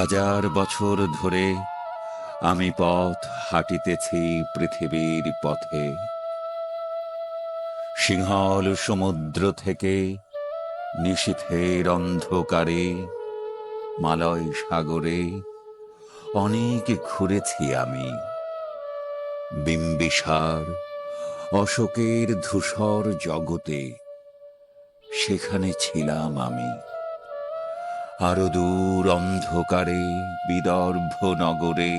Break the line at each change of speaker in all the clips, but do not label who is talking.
হাজার বছর ধরে আমি পথ হাঁটিতেছি পৃথিবীর পথে। সিংহল সমুদ্র থেকে নিশীথের অন্ধকারে মালয় সাগরে অনেক ঘুরেছি আমি। বিম্বিসার অশোকের ধূসর জগতে সেখানে ছিলাম আমি। আরো দূর অন্ধকারে বিদর্ভ নগরে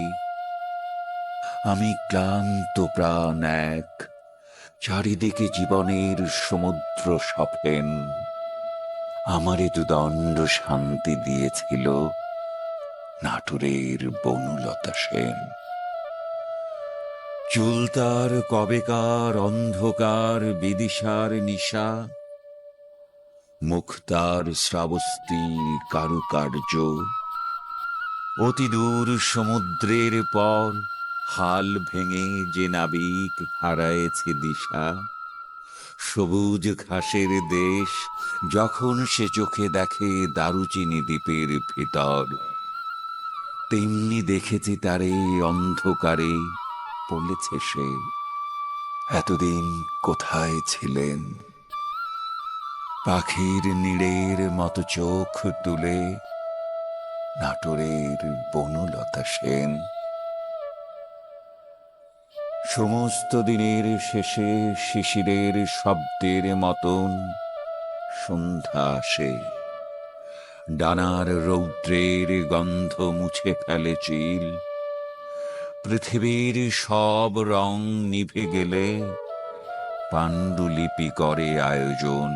আমি ক্লান্ত প্রাণ এক, চারিদিকে জীবনের সমুদ্র সফেন। আমারে দুদণ্ড শান্তি দিয়েছিল নাটোরের বনলতা সেন। চুল তার কবেকার অন্ধকার বিদিশার নিশা, মুখ তার শ্রাবস্তি কারুকার্য। অতি দূর সমুদ্রের পর হাল ভেঙে যে নাবিক হারায়েছে দিশা, সবুজ ঘাসের দেশ যখন সে চোখে দেখে দারুচিনি দ্বীপের ভিতর, তেমনি দেখেছি তারে অন্ধকারে বলেছে সে, এতদিন কোথায় ছিলেন? পাখির নীড়ের মতো চোখ তুলে নাটোরের বনলতা সেন। সমস্ত দিনের শেষে শিশিরের শব্দের মতন সন্ধ্যা আসে। ডানার রৌদ্রের গন্ধ মুছে ফেলে চিল। পৃথিবীর সব রং নিভে গেলে পাণ্ডুলিপি করে আয়োজন।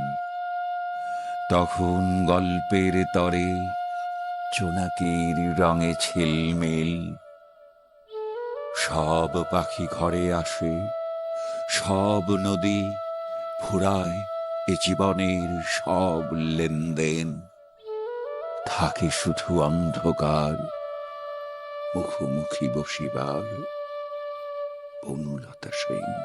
তখন গল্পের তরে জোনাকির রঙে ঝিলমিল। সব পাখি ঘরে আসে, সব নদী ফুরায় এ জীবনের সব লেনদেন। থাকে শুধু অন্ধকার, মুখোমুখি বসিবার বনলতা সেন।